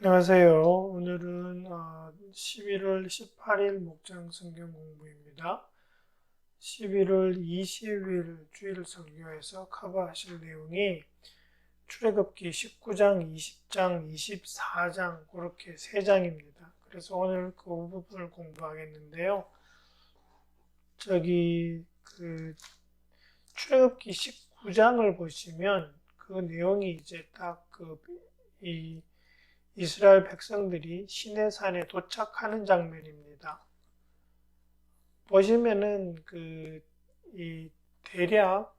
안녕하세요. 오늘은 11월 18일 목장 성경 공부입니다. 11월 20일 주일 설교에서 커버하실 내용이 출애굽기 19장, 20장, 24장 그렇게 3장입니다. 그래서 오늘 그 부분을 공부하겠는데요. 출애굽기 19장을 보시면 그 내용이 이제 이 이스라엘 백성들이 시내산에 도착하는 장면입니다. 보시면은 이 대략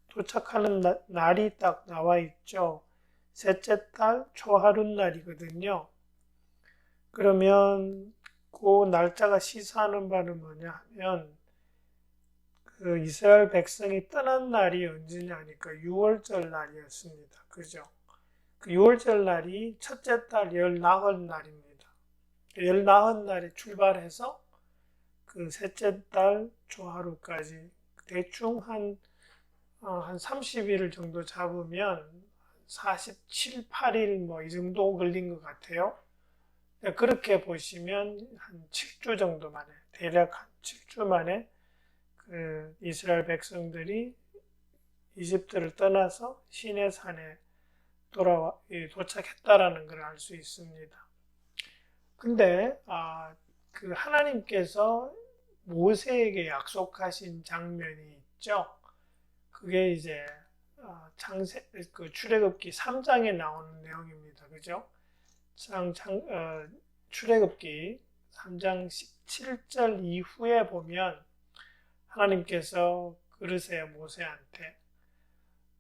도착하는 날이 딱 나와 있죠. 셋째 달 초하룻날이거든요. 그러면 그 날짜가 시사하는 바는 뭐냐 하면 그 이스라엘 백성이 떠난 날이 언제냐 하니까 6월절 날이었습니다. 그죠? 그 6월절 날이 첫째 달 14날입니다. 14날에 출발해서 그 셋째 달 초하루까지 대충 한 30일 정도 잡으면 47, 8일 뭐 이 정도 걸린 것 같아요. 그렇게 보시면 한 7주 정도 만에, 대략 한 7주 만에 그 이스라엘 백성들이 이집트를 떠나서 시내산에 도착했다라는 걸 알 수 있습니다. 근데 그 하나님께서 모세에게 약속하신 장면이 있죠. 그게 이제 출애굽기 3장에 나오는 내용입니다. 그죠? 출애굽기 3장 17절 이후에 보면 하나님께서 그러세요, 모세한테.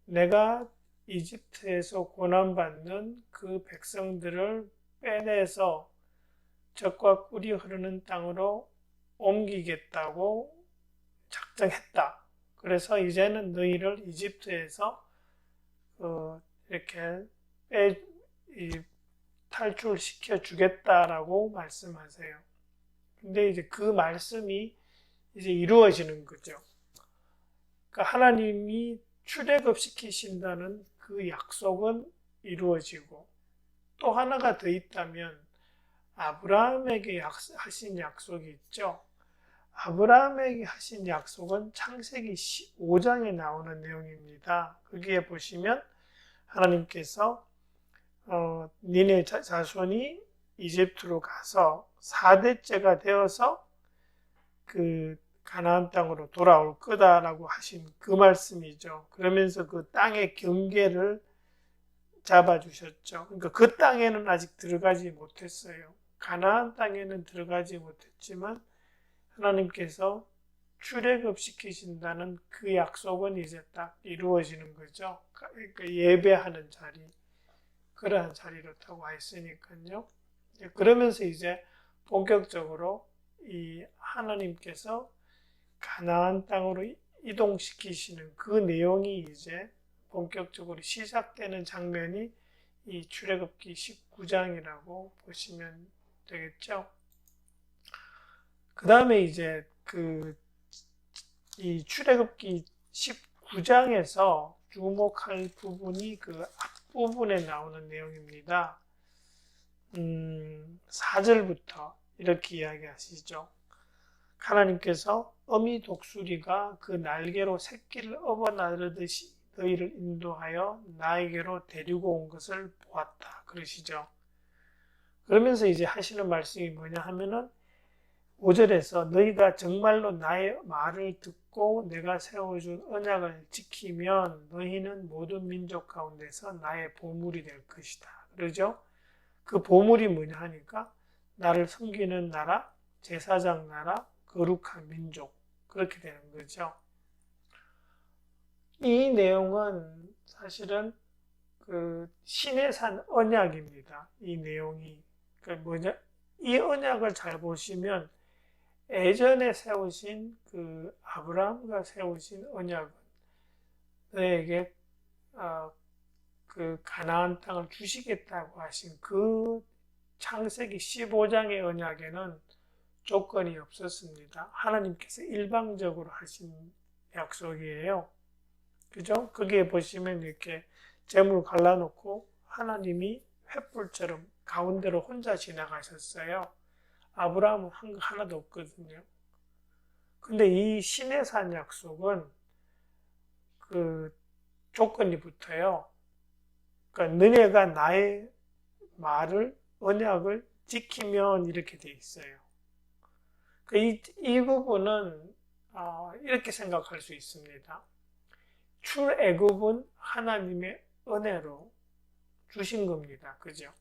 내가 이집트에서 고난받는 그 백성들을 빼내서 젖과 꿀이 흐르는 땅으로 옮기겠다고 작정했다. 그래서 이제는 너희를 이집트에서 이렇게 탈출시켜 주겠다라고 말씀하세요. 근데 이제 그 말씀이 이제 이루어지는 거죠. 그러니까 하나님이 출애굽시키신다는 그 약속은 이루어지고 또 하나가 더 있다면 아브라함에게 하신 약속이 있죠. 아브라함에게 하신 약속은 창세기 15장에 나오는 내용입니다. 거기에 보시면 하나님께서 니네 자손이 이집트로 가서 4대째가 되어서 그 가나안 땅으로 돌아올 거다라고 하신 그 말씀이죠. 그러면서 그 땅의 경계를 잡아주셨죠. 그러니까 그 땅에는 아직 들어가지 못했어요. 가나안 땅에는 들어가지 못했지만 하나님께서 출애굽시키신다는 그 약속은 이제 딱 이루어지는 거죠. 그러니까 예배하는 자리, 그러한 자리로 와 있으니까요. 그러면서 이제 본격적으로 이 하나님께서 가나안 땅으로 이동시키시는 그 내용이 이제 본격적으로 시작되는 장면이 이 출애굽기 19장이라고 보시면 되겠죠. 그 다음에 이제 이 출애굽기 19장에서 주목할 부분이 그 앞부분에 나오는 내용입니다. 4절부터 이렇게 이야기하시죠. 하나님께서 어미 독수리가 그 날개로 새끼를 업어 나르듯이 너희를 인도하여 나에게로 데리고 온 것을 보았다. 그러시죠. 그러면서 이제 하시는 말씀이 뭐냐 하면은 5절에서 너희가 정말로 나의 말을 듣고 내가 세워준 언약을 지키면 너희는 모든 민족 가운데서 나의 보물이 될 것이다. 그러죠? 그 보물이 뭐냐 하니까 나를 섬기는 나라, 제사장 나라, 거룩한 민족, 그렇게 되는 거죠. 이 내용은 사실은 그 시내산 언약입니다. 이 내용이. 이 언약을 잘 보시면 예전에 세우신 그 아브라함과 세우신 언약은 너에게 그 가나안 땅을 주시겠다고 하신 그 창세기 15장의 언약에는 조건이 없었습니다. 하나님께서 일방적으로 하신 약속이에요. 그죠? 거기에 보시면 이렇게 재물 갈라놓고 하나님이 횃불처럼 가운데로 혼자 지나가셨어요. 아브라함은 한 거 하나도 없거든요. 근데 이 시내산 약속은 그 조건이 붙어요. 그러니까 너네가 나의 말을, 언약을 지키면 이렇게 돼 있어요. 이 부분은 이렇게 생각할 수 있습니다. 출애굽은 하나님의 은혜로 주신 겁니다. 그죠?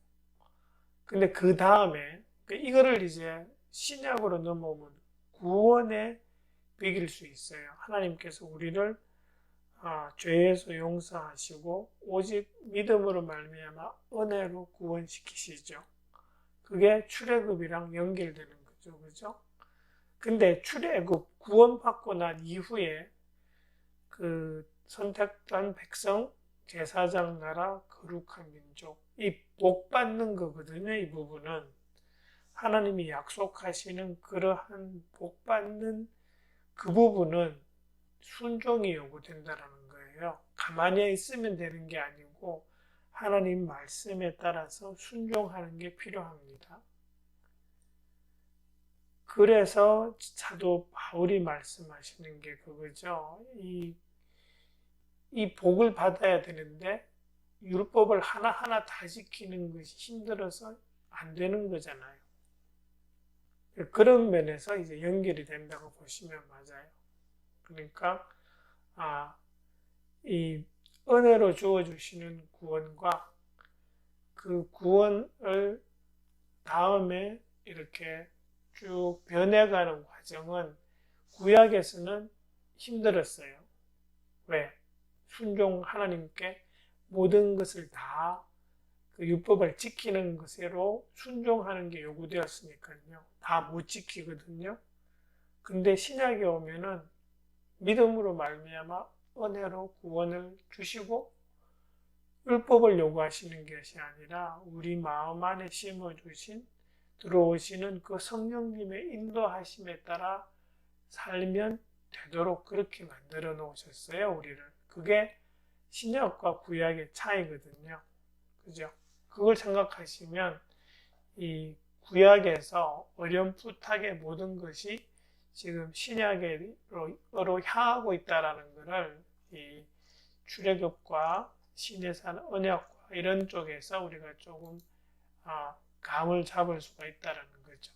근데 그 다음에 이거를 이제 신약으로 넘어오면 구원에 비길 수 있어요. 하나님께서 우리를 죄에서 용서하시고 오직 믿음으로 말미암아 은혜로 구원시키시죠. 그게 출애굽이랑 연결되는 거죠. 그죠? 근데 출애굽 구원받고 난 이후에 그 선택된 백성, 제사장 나라, 거룩한 민족, 이 복 받는 거거든요. 이 부분은 하나님이 약속하시는 그러한 복 받는 그 부분은 순종이 요구된다는 거예요. 가만히 있으면 되는 게 아니고 하나님 말씀에 따라서 순종하는 게 필요합니다. 그래서 사도 바울이 말씀하시는 게 그거죠. 이 복을 받아야 되는데 율법을 하나하나 다 지키는 것이 힘들어서 안 되는 거잖아요. 그런 면에서 이제 연결이 된다고 보시면 맞아요. 그러니까 이 은혜로 주어주시는 구원과 그 구원을 다음에 이렇게 쭉 변해가는 과정은 구약에서는 힘들었어요. 왜? 순종 하나님께 모든 것을 다 그 율법을 지키는 것으로 순종하는 게 요구되었으니까요. 다 못 지키거든요. 근데 신약에 오면은 믿음으로 말미암아 은혜로 구원을 주시고 율법을 요구하시는 것이 아니라 우리 마음 안에 심어주신 들어오시는 그 성령님의 인도하심에 따라 살면 되도록 그렇게 만들어 놓으셨어요, 우리를. 그게 신약과 구약의 차이거든요. 그죠? 그걸 생각하시면 이 구약에서 어렴풋하게 모든 것이 지금 신약으로 향하고 있다라는 것을 이 출애굽과 신해산 언약과 이런 쪽에서 우리가 조금 감을 잡을 수가 있다라는 거죠.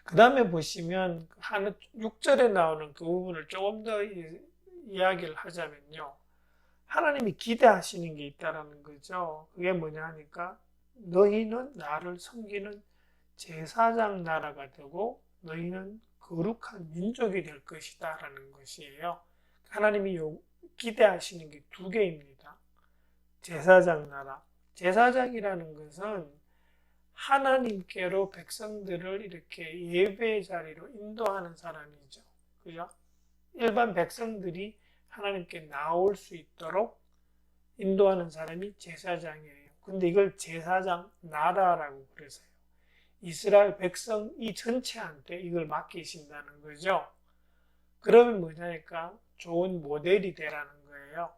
그 다음에 보시면 6절에 나오는 그 부분을 조금 더 이야기를 하자면요. 하나님이 기대하시는 게 있다라는 거죠. 그게 뭐냐 하니까 너희는 나를 섬기는 제사장 나라가 되고 너희는 거룩한 민족이 될 것이다 라는 것이에요. 하나님이 기대하시는 게 두 개입니다. 제사장 나라. 제사장이라는 것은 하나님께로 백성들을 이렇게 예배의 자리로 인도하는 사람이죠. 그죠? 일반 백성들이 하나님께 나올 수 있도록 인도하는 사람이 제사장이에요. 근데 이걸 제사장 나라라고 그러세요. 이스라엘 백성 이 전체한테 이걸 맡기신다는 거죠. 그러면 뭐냐니까 좋은 모델이 되라는 거예요.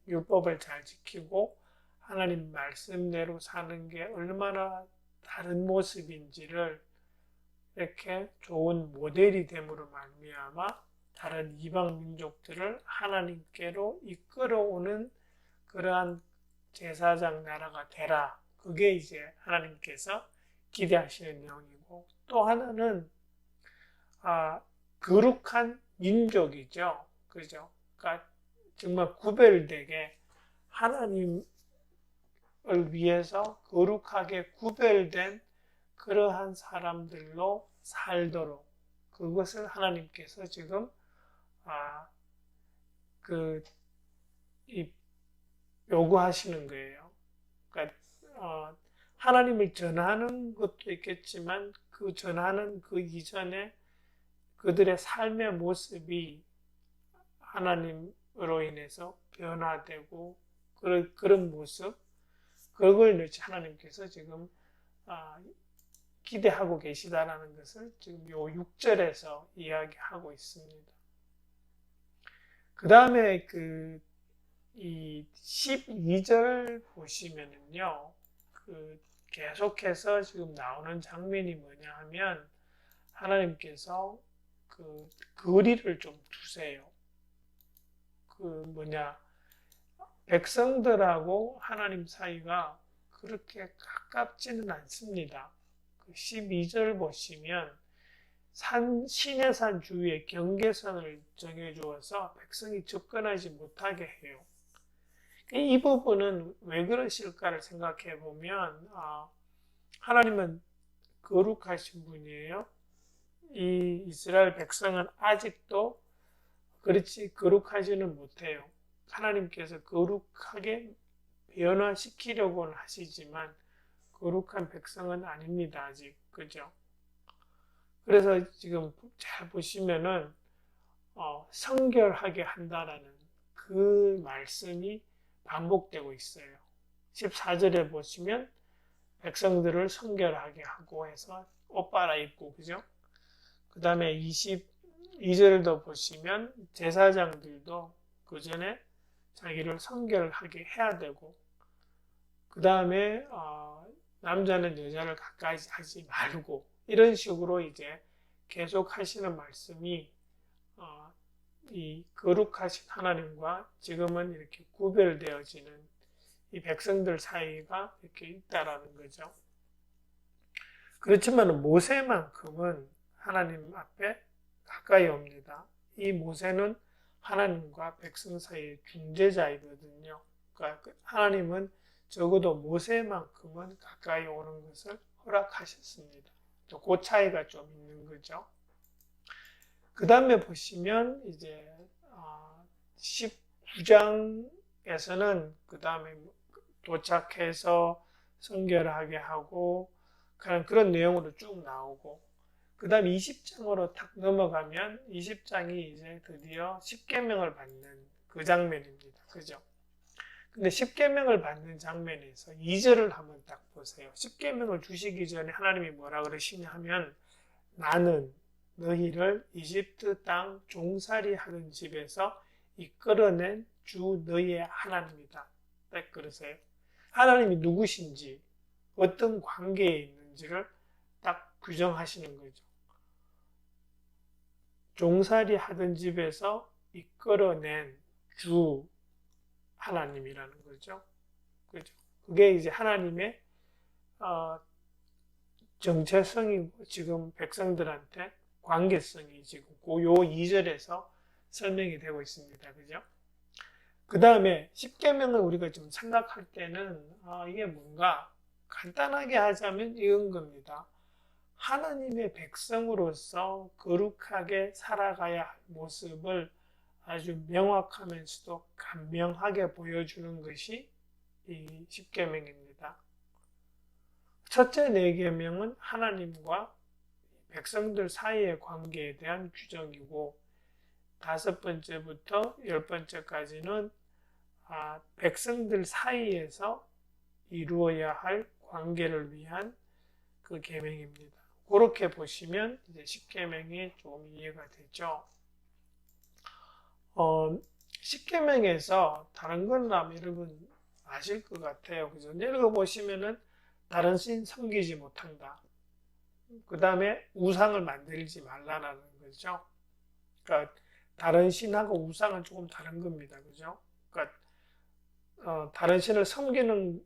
율법을 잘 지키고 하나님 말씀대로 사는 게 얼마나 다른 모습인지를 이렇게 좋은 모델이 됨으로 말미암아 다른 이방 민족들을 하나님께로 이끌어오는 그러한 제사장 나라가 되라. 그게 이제 하나님께서 기대하시는 내용이고, 또 하나는 거룩한 민족이죠. 그죠? 그러니까 정말 구별되게 하나님을 위해서 거룩하게 구별된 그러한 사람들로 살도록 그것을 하나님께서 지금 요구하시는 거예요. 그러니까 하나님을 전하는 것도 있겠지만 그 전하는 그 이전에 그들의 삶의 모습이 하나님으로 인해서 변화되고 그런 모습, 그걸 하나님께서 지금 기대하고 계시다라는 것을 지금 요 6절에서 이야기하고 있습니다. 그 다음에 이 12절 보시면은요, 계속해서 지금 나오는 장면이 뭐냐 하면 하나님께서 그 거리를 좀 두세요. 백성들하고 하나님 사이가 그렇게 가깝지는 않습니다. 12절 보시면 시내산 주위에 경계선을 정해주어서 백성이 접근하지 못하게 해요. 이 부분은 왜 그러실까를 생각해 보면 하나님은 거룩하신 분이에요. 이 이스라엘 백성은 아직도 그렇지 거룩하지는 못해요. 하나님께서 거룩하게 변화시키려고는 하시지만 거룩한 백성은 아닙니다. 아직. 그죠? 그래서 지금 잘 보시면은 성결하게 한다라는 그 말씀이 반복되고 있어요. 14절에 보시면 백성들을 성결하게 하고 해서 옷 갈아입고, 그죠? 그 다음에 22절도 보시면 제사장들도 그 전에 자기를 성결하게 해야 되고, 그 다음에 남자는 여자를 가까이 하지 말고, 이런 식으로 이제 계속 하시는 말씀이 이 거룩하신 하나님과 지금은 이렇게 구별되어지는 이 백성들 사이가 이렇게 있다라는 거죠. 그렇지만 모세만큼은 하나님 앞에 가까이 옵니다. 이 모세는 하나님과 백성 사이의 중재자이거든요. 그러니까 하나님은 적어도 모세만큼은 가까이 오는 것을 허락하셨습니다. 그 차이가 좀 있는 거죠. 그 다음에 보시면 이제 19장에서는 그 다음에 도착해서 성결하게 하고 그런 내용으로 쭉 나오고, 그 다음 20장으로 탁 넘어가면 20장이 이제 드디어 십계명을 받는 그 장면입니다. 그죠? 근데 십계명을 받는 장면에서 2절을 한번 딱 보세요. 십계명을 주시기 전에 하나님이 뭐라 그러시냐 하면 나는 너희를 이집트 땅 종살이 하는 집에서 이끌어낸 주 너희의 하나님이다. 딱 그러세요. 하나님이 누구신지 어떤 관계에 있는지를 딱 규정하시는 거죠. 종살이 하던 집에서 이끌어낸 주 하나님이라는 거죠. 그죠? 그게 이제 하나님의 정체성이고 지금 백성들한테 관계성이 지금 요 2절에서 설명이 되고 있습니다. 그죠? 그 다음에 십계명을 우리가 좀 생각할 때는 이게 뭔가 간단하게 하자면 이런 겁니다. 하나님의 백성으로서 거룩하게 살아가야 할 모습을 아주 명확하면서도 간명하게 보여주는 것이 이 십계명입니다. 첫째 네 계명은 하나님과 백성들 사이의 관계에 대한 규정이고, 5번째부터 10번째까지는 백성들 사이에서 이루어야 할 관계를 위한 그 계명입니다. 그렇게 보시면 이제 십계명이 좀 이해가 되죠. 십계명에서 다른 건 아마 여러분 아실 것 같아요. 그죠? 읽어보시면은 다른 신 섬기지 못한다. 그 다음에 우상을 만들지 말라라는 거죠. 그러니까 다른 신하고 우상은 조금 다른 겁니다. 그죠? 그러니까 다른 신을 섬기는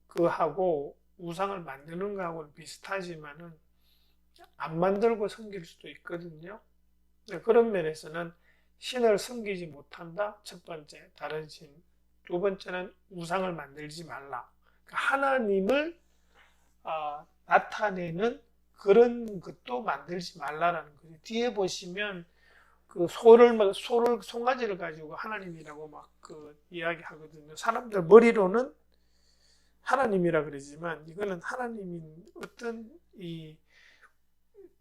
거하고 우상을 만드는 거하고는 비슷하지만은 안 만들고 섬길 수도 있거든요. 그런 면에서는 신을 섬기지 못한다. 첫 번째, 다른 신. 두 번째는 우상을 만들지 말라. 하나님을 나타내는 그런 것도 만들지 말라라는 거죠. 뒤에 보시면 그 송아지를 가지고 하나님이라고 막 이야기하거든요. 사람들 머리로는 하나님이라 그러지만 이거는 하나님인 어떤 이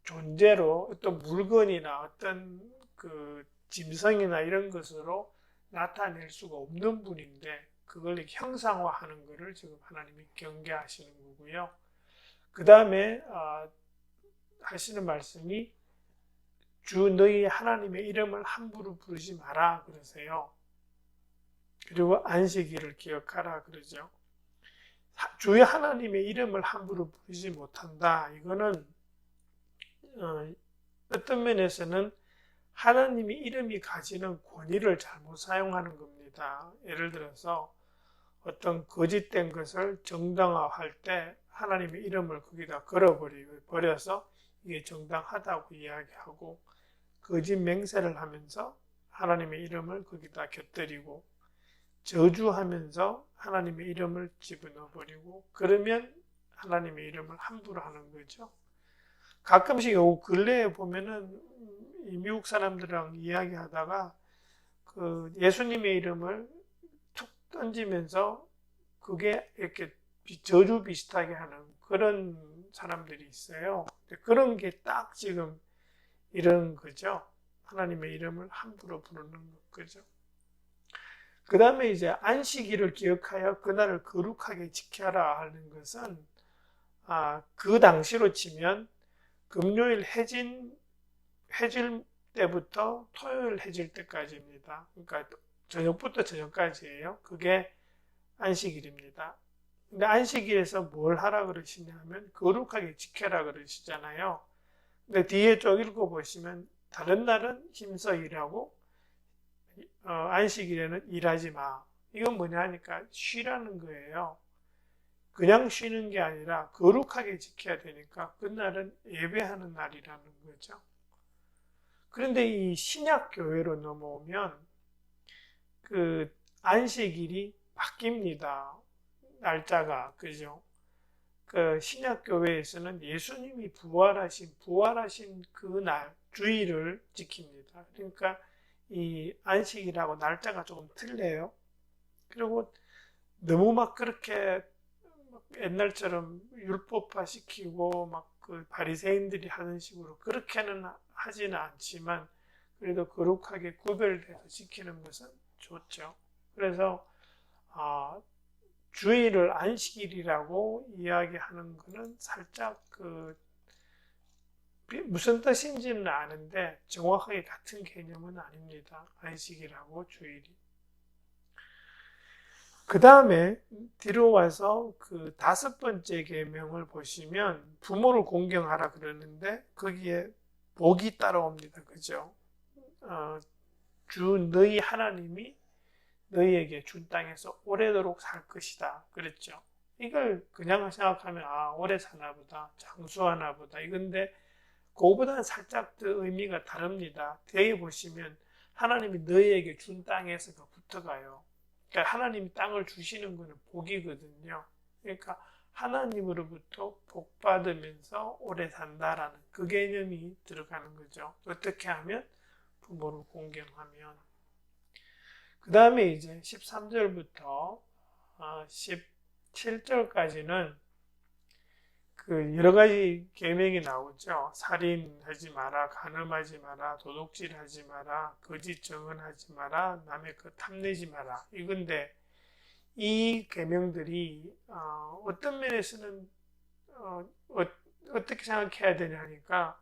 존재로 어떤 물건이나 어떤 그 짐승이나 이런 것으로 나타낼 수가 없는 분인데 그걸 형상화하는 것을 지금 하나님이 경계하시는 거고요. 그 다음에 하시는 말씀이 주 너희 하나님의 이름을 함부로 부르지 마라 그러세요. 그리고 안식일을 기억하라 그러죠. 주의 하나님의 이름을 함부로 부르지 못한다. 이거는 어떤 면에서는 하나님의 이름이 가지는 권위를 잘못 사용하는 겁니다. 예를 들어서 어떤 거짓된 것을 정당화할 때 하나님의 이름을 거기다 걸어버려서 이게 정당하다고 이야기하고, 거짓 맹세를 하면서 하나님의 이름을 거기다 곁들이고, 저주하면서 하나님의 이름을 집어넣어 버리고, 그러면 하나님의 이름을 함부로 하는 거죠. 가끔씩 요 근래에 보면은 이 미국 사람들이랑 이야기하다가 그 예수님의 이름을 툭 던지면서 그게 이렇게 저주 비슷하게 하는 그런 사람들이 있어요. 그런 게 딱 지금 이런 거죠. 하나님의 이름을 함부로 부르는 거죠. 그 다음에 이제 안식일을 기억하여 그날을 거룩하게 지켜라 하는 것은, 그 당시로 치면 금요일 해질 때부터 토요일 해질 때까지입니다. 그러니까 저녁부터 저녁까지예요. 그게 안식일입니다. 근데 안식일에서 뭘 하라 그러시냐면 거룩하게 지켜라 그러시잖아요. 근데 뒤에 쭉 읽어보시면 다른 날은 힘써 일하고 안식일에는 일하지 마. 이건 뭐냐 하니까 쉬라는 거예요. 그냥 쉬는 게 아니라 거룩하게 지켜야 되니까 그날은 예배하는 날이라는 거죠. 그런데 이 신약 교회로 넘어오면 그 안식일이 바뀝니다. 날짜가, 그죠? 그 신약 교회에서는 예수님이 부활하신 그 날, 주일을 지킵니다. 그러니까 이 안식일하고 날짜가 조금 틀려요. 그리고 너무 막 그렇게 옛날처럼 율법화 시키고 막 그 바리새인들이 하는 식으로 그렇게는 하지는 않지만 그래도 거룩하게 구별돼서 지키는 것은 좋죠. 그래서 주일을 안식일이라고 이야기하는 것은 살짝 무슨 뜻인지는 아는데 정확하게 같은 개념은 아닙니다. 안식일하고 주일이. 그 다음에 뒤로 와서 그 5번째 계명을 보시면 부모를 공경하라 그러는데 거기에 복이 따라옵니다. 그죠? 주 너희 하나님이 너희에게 준 땅에서 오래도록 살 것이다. 그랬죠. 이걸 그냥 생각하면 오래 사나 보다, 장수하나 보다 이건데 그거보다는 살짝 더 의미가 다릅니다. 뒤에 보시면 하나님이 너희에게 준 땅에서가 붙어가요. 그러니까 하나님이 땅을 주시는 것은 복이거든요. 그러니까 하나님으로부터 복 받으면서 오래 산다라는 그 개념이 들어가는 거죠. 어떻게 하면? 부모를 공경하면. 그 다음에 이제 13절부터 17절까지는 그 여러 가지 계명이 나오죠. 살인하지 마라, 간음하지 마라, 도둑질하지 마라, 거짓 증언하지 마라, 남의 것 탐내지 마라. 이건데 이 계명들이 어떤 면에서는 어떻게 생각해야 되냐니까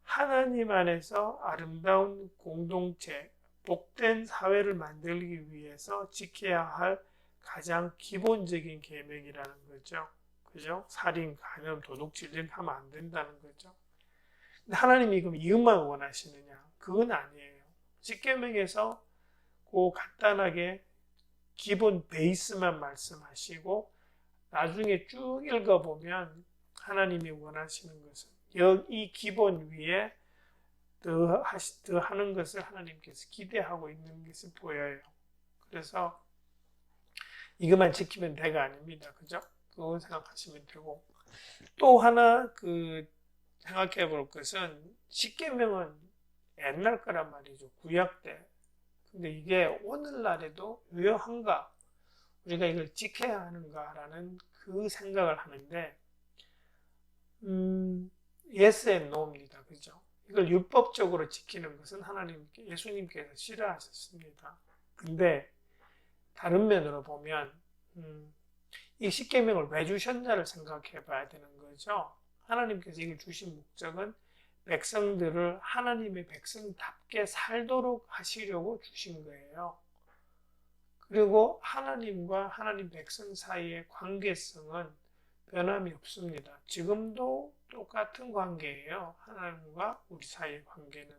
하나님 안에서 아름다운 공동체, 복된 사회를 만들기 위해서 지켜야 할 가장 기본적인 계명이라는 거죠. 그죠? 살인, 간음, 도둑질 이렇게 하면 안 된다는 거죠. 근데 하나님이 그럼 이것만 원하시느냐? 그건 아니에요. 십계명에서 그 간단하게 기본 베이스만 말씀하시고 나중에 쭉 읽어보면 하나님이 원하시는 것은 이 기본 위에 더 하는 것을 하나님께서 기대하고 있는 것이 보여요. 그래서 이것만 지키면 대가 아닙니다. 그죠? 그거 생각하시면 되고, 또 하나 생각해 볼 것은 십계명은 옛날 거란 말이죠. 구약 때. 근데 이게 오늘날에도 유효한가? 우리가 이걸 지켜야 하는가라는 그 생각을 하는데 yes and no입니다. 그죠? 이걸 율법적으로 지키는 것은 예수님께서 싫어하셨습니다. 근데 다른 면으로 보면 이 십계명을 왜 주셨냐를 생각해 봐야 되는 거죠. 하나님께서 이걸 주신 목적은 백성들을 하나님의 백성답게 살도록 하시려고 주신 거예요. 그리고 하나님과 하나님 백성 사이의 관계성은 변함이 없습니다. 지금도 똑같은 관계예요. 하나님과 우리 사이의 관계는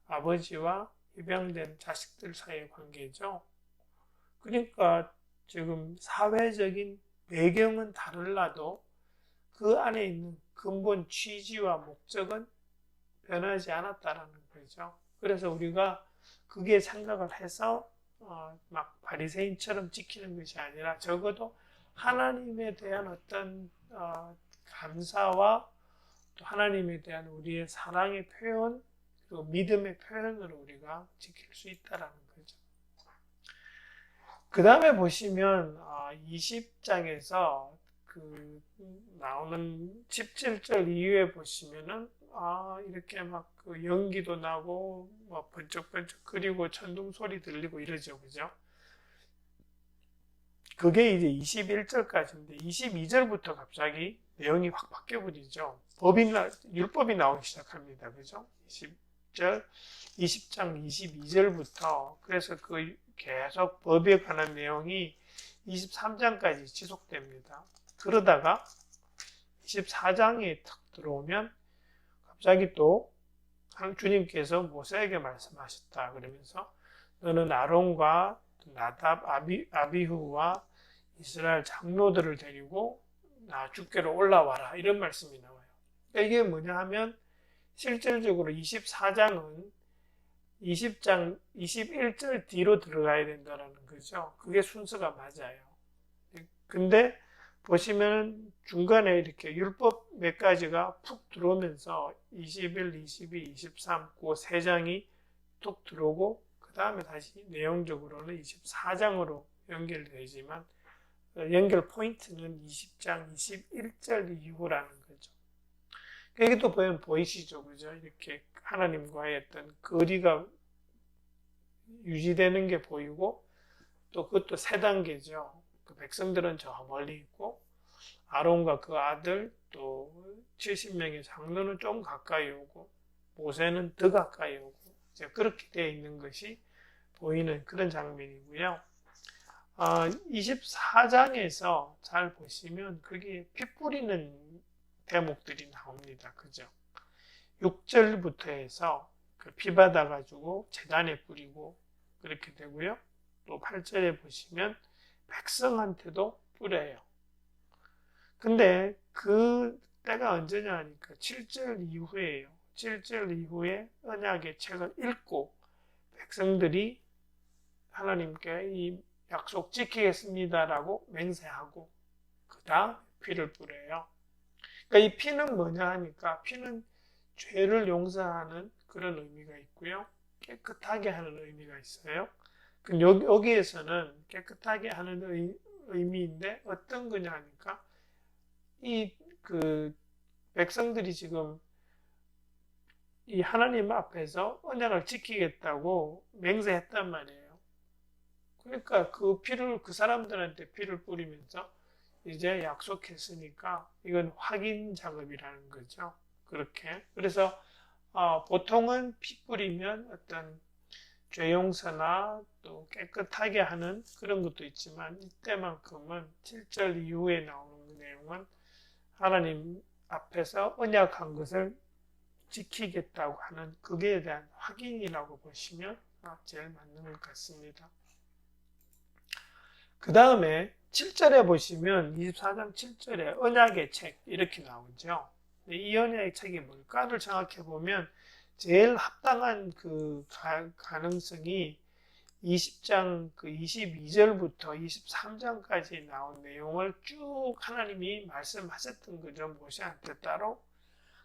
아버지와 입양된 자식들 사이의 관계죠. 그러니까 지금 사회적인 배경은 다르라도 그 안에 있는 근본 취지와 목적은 변하지 않았다라는 거죠. 그래서 우리가 그게 생각을 해서 막 바리새인처럼 지키는 것이 아니라 적어도 하나님에 대한 어떤 감사와 또 하나님에 대한 우리의 사랑의 표현 그리고 믿음의 표현으로 우리가 지킬 수 있다라는 거죠. 그 다음에 보시면 20장에서 그 나오는 17절 이후에 보시면은 이렇게 막 그 연기도 나고 뭐 번쩍번쩍 그리고 천둥 소리 들리고 이러죠, 그죠? 그게 이제 21절까지인데 22절부터 갑자기 내용이 확 바뀌어버리죠. 율법이 나오기 시작합니다, 그죠? 20절, 20장 22절부터 그래서 그 계속 법에 관한 내용이 23장까지 지속됩니다. 그러다가 24장에 탁 들어오면 갑자기 또 주님께서 모세에게 말씀하셨다 그러면서 너는 아론과 나답, 아비후와 이스라엘 장로들을 데리고 나 주께로 올라와라 이런 말씀이 나와요. 이게 뭐냐 하면 실질적으로 24장은 20장 21절 뒤로 들어가야 된다는 거죠. 그게 순서가 맞아요. 근데 보시면 중간에 이렇게 율법 몇 가지가 푹 들어오면서 21, 22, 23, 그 세 장이 툭 들어오고 그 다음에 다시 내용적으로는 24장으로 연결되지만 연결 포인트는 20장 21절 이후라는 거죠. 이게 또 보면 보이시죠, 그죠? 이렇게 하나님과의 어떤 거리가 유지되는 게 보이고 또 그것도 세 단계죠. 그 백성들은 저 멀리 있고 아론과 그 아들 또 70명의 장로는 좀 가까이 오고 모세는 더 가까이 오고 이제 그렇게 되어 있는 것이 보이는 그런 장면이고요. 24장에서 잘 보시면 그게 피 뿌리는 대목들이 나옵니다. 그죠? 6절부터 해서 그 피 받아가지고 제단에 뿌리고 그렇게 되고요. 또 8절에 보시면 백성한테도 뿌려요. 근데 그 때가 언제냐 하니까 7절 이후에요. 7절 이후에 언약의 책을 읽고 백성들이 하나님께 이 약속 지키겠습니다라고 맹세하고 그 다음 피를 뿌려요. 그러니까 이 피는 뭐냐 하니까 피는 죄를 용서하는 그런 의미가 있고요. 깨끗하게 하는 의미가 있어요. 여기에서는 깨끗하게 하는 의미인데 어떤 거냐 하니까 그 백성들이 지금 이 하나님 앞에서 언약을 지키겠다고 맹세했단 말이에요. 그러니까 그 사람들한테 피를 뿌리면서 이제 약속했으니까 이건 확인 작업이라는 거죠. 그렇게. 그래서 보통은 피 뿌리면 어떤 죄 용서나 또 깨끗하게 하는 그런 것도 있지만 이때만큼은 7절 이후에 나오는 내용은 하나님 앞에서 언약한 것을 지키겠다고 하는 그에 대한 확인이라고 보시면 제일 맞는 것 같습니다. 그 다음에 7절에 보시면 24장 7절에 언약의 책 이렇게 나오죠. 이 언약의 책이 뭘까를 생각해 보면 제일 합당한 그 가능성이 20장 그 22절부터 23장까지 나온 내용을 쭉 하나님이 말씀하셨던 거죠. 모세한테 따로.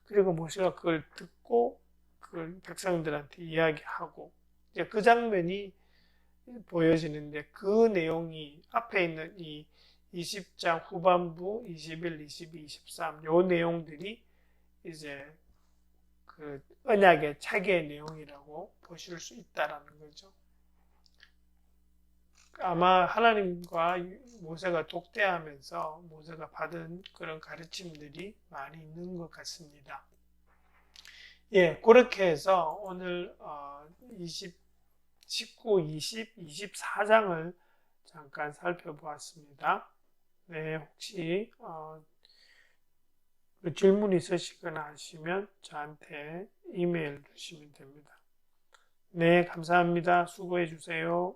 그리고 모세가 그걸 듣고 그 백성들한테 이야기하고 이제 그 장면이 보여지는데 그 내용이 앞에 있는 이 20장 후반부 21, 22, 23 요 내용들이 이제 그 언약의 책의 내용이라고 보실 수 있다라는 거죠. 아마 하나님과 모세가 독대하면서 모세가 받은 그런 가르침들이 많이 있는 것 같습니다. 예, 그렇게 해서 오늘 19, 20, 24장을 잠깐 살펴보았습니다. 네, 혹시 질문 있으시거나 하시면 저한테 이메일 주시면 됩니다. 네, 감사합니다. 수고해 주세요.